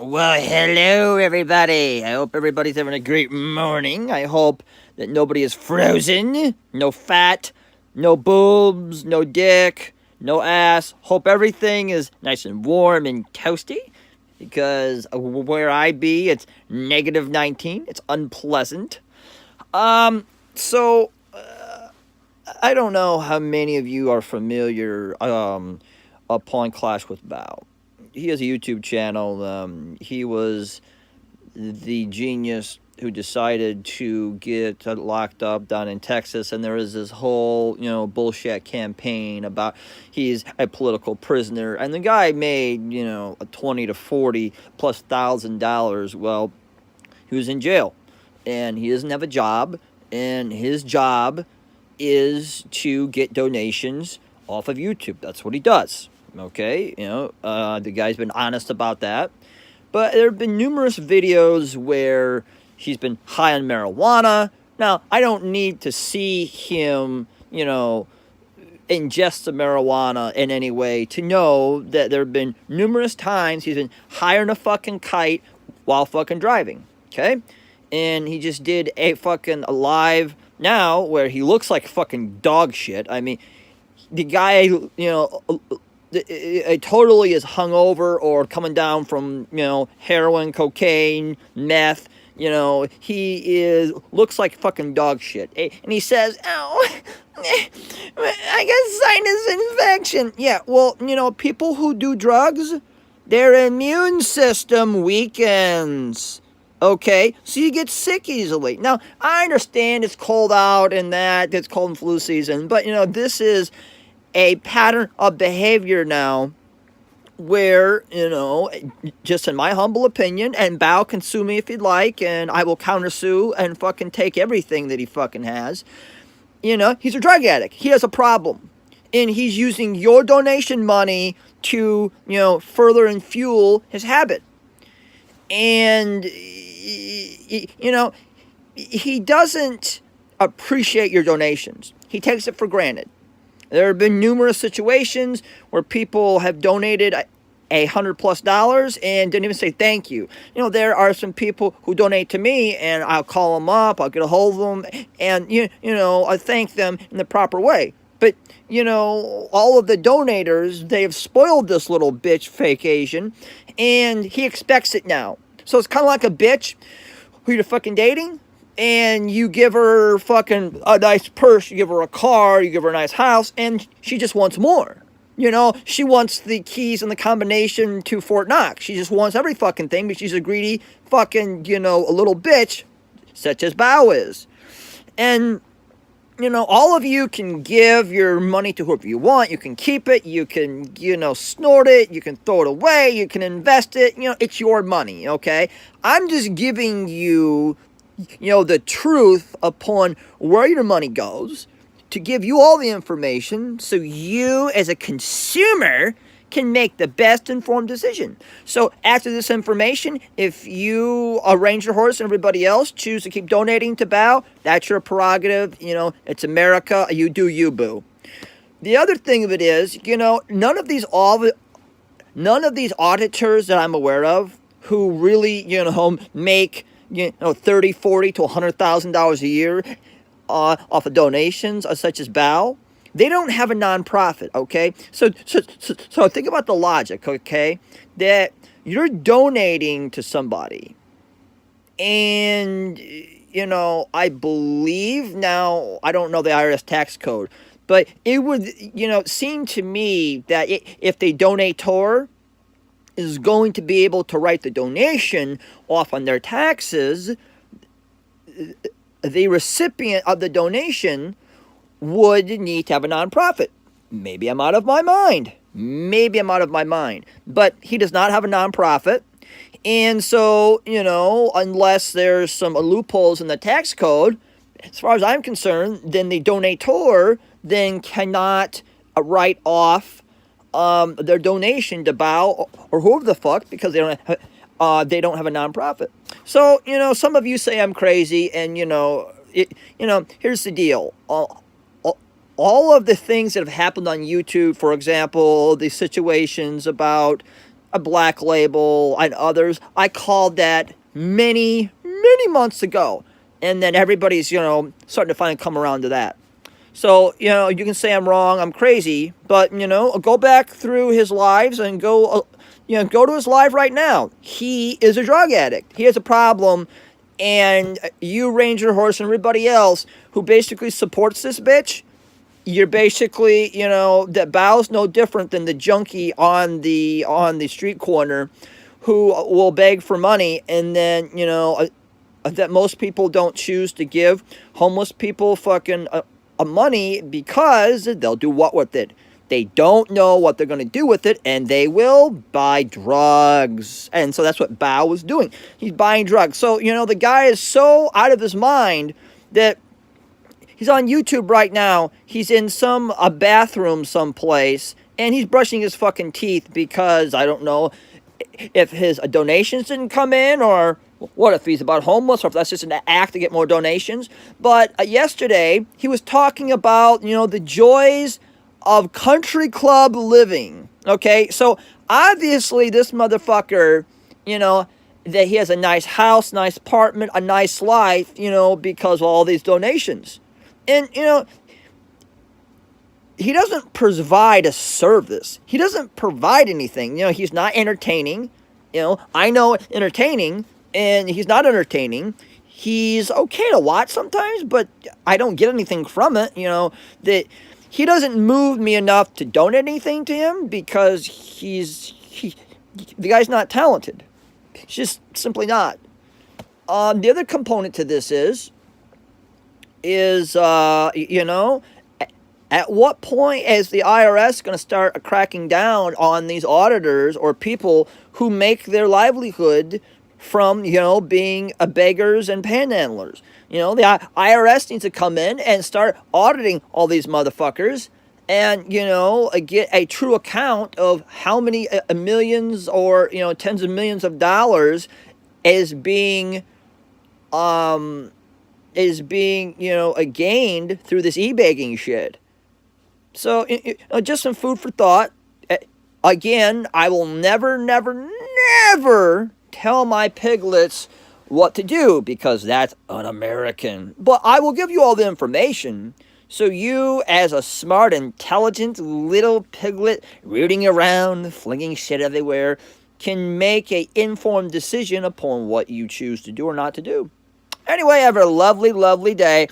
Well, hello, everybody. I hope everybody's having a great morning. I hope that nobody is frozen, no fat, no boobs, no dick, no ass. Hope everything is nice and warm and toasty because where I be, it's negative 19. It's unpleasant. So I don't know how many of you are familiar upon Clash with Bao. He has a YouTube channel. He was the genius who decided to get locked up down in Texas, and there was this whole, bullshit campaign about he's a political prisoner, and the guy made, a 20 to 40 plus $1,000. Well, he was in jail, and he doesn't have a job, and his job is to get donations off of YouTube. That's what he does. Okay, the guy's been honest about that. But there have been numerous videos where he's been high on marijuana. Now, I don't need to see him, ingest the marijuana in any way to know that there have been numerous times he's been high on a fucking kite while fucking driving. Okay? And he just did a fucking live now where he looks like fucking dog shit. I mean, the guy, totally is hungover or coming down from, heroin, cocaine, meth. He looks like fucking dog shit. And he says, "Oh, I got sinus infection." Yeah, well, people who do drugs, their immune system weakens. Okay, so you get sick easily. Now, I understand it's cold out and that it's cold and flu season, but this is a pattern of behavior now where, just in my humble opinion, and Bao can sue me if he'd like, and I will countersue and fucking take everything that he fucking has. He's a drug addict. He has a problem. And he's using your donation money to, further and fuel his habit. And, he doesn't appreciate your donations. He takes it for granted. There have been numerous situations where people have donated $100+ and didn't even say thank you. There are some people who donate to me, and I'll call them up, I'll get a hold of them, and I thank them in the proper way. But all of the donators, they've spoiled this little bitch, fake Asian, and he expects it now. So it's kind of like a bitch who you're fucking dating, and you give her fucking a nice purse, you give her a car, you give her a nice house, and she just wants more. She wants the keys and the combination to Fort Knox. She just wants every fucking thing, but she's a greedy fucking, a little bitch, such as Bao is. And, all of you can give your money to whoever you want. You can keep it, you can, snort it, you can throw it away, you can invest it. It's your money, okay? I'm just giving you the truth upon where your money goes, to give you all the information so you as a consumer can make the best informed decision. So after this information, if you arrange your horse and everybody else choose to keep donating to Bao, that's your prerogative. It's America. You do you, boo. The other thing of it is, none of these auditors that I'm aware of who really, make 30, 40 to $100,000 a year off of donations such as Bao, they don't have a nonprofit, okay? So think about the logic, okay? That you're donating to somebody, and I believe now, I don't know the IRS tax code, but it would seem to me that if they donator is going to be able to write the donation off on their taxes, the recipient of the donation would need to have a nonprofit. Maybe I'm out of my mind. But he does not have a nonprofit. And so, unless there's some loopholes in the tax code, as far as I'm concerned, then the donator then cannot write off their donation to Bao or whoever the fuck, because they don't have a nonprofit. So, some of you say I'm crazy, and, here's the deal. All of the things that have happened on YouTube, for example, the situations about a Black Label, and others. I called that many, many months ago. And then everybody's, starting to finally come around to that. So, you can say I'm wrong, I'm crazy, but, go back through his lives and go to his live right now. He is a drug addict. He has a problem, and you, Ranger Horse, and everybody else who basically supports this bitch, you're basically, that Bao's no different than the junkie on the street corner who will beg for money, and then, that most people don't choose to give homeless people fucking money because they'll do what with it? They don't know what they're going to do with it, and they will buy drugs. And so that's what Bao was doing. He's buying drugs. So, the guy is so out of his mind that he's on YouTube right now. He's in a bathroom someplace, and he's brushing his fucking teeth because, I don't know, if his donations didn't come in, or what if he's about homeless, or if that's just an act to get more donations. But yesterday, he was talking about, the joys of country club living. Okay, so obviously this motherfucker, that he has a nice house, nice apartment, a nice life, because of all these donations. And, he doesn't provide a service. He doesn't provide anything. He's not entertaining. I know entertaining, and he's not entertaining. He's okay to watch sometimes, but I don't get anything from it. That he doesn't move me enough to donate anything to him because the guy's not talented. He's just simply not. The other component to this is at what point is the IRS going to start cracking down on these auditors or people who make their livelihood from, being beggars and panhandlers? The IRS needs to come in and start auditing all these motherfuckers and, get a true account of how many millions or, tens of millions of dollars is being gained through this e-begging shit. So, just some food for thought. Again, I will never, never, never tell my piglets what to do because that's un-American. But I will give you all the information so you, as a smart, intelligent little piglet rooting around, flinging shit everywhere, can make an informed decision upon what you choose to do or not to do. Anyway, have a lovely, lovely day.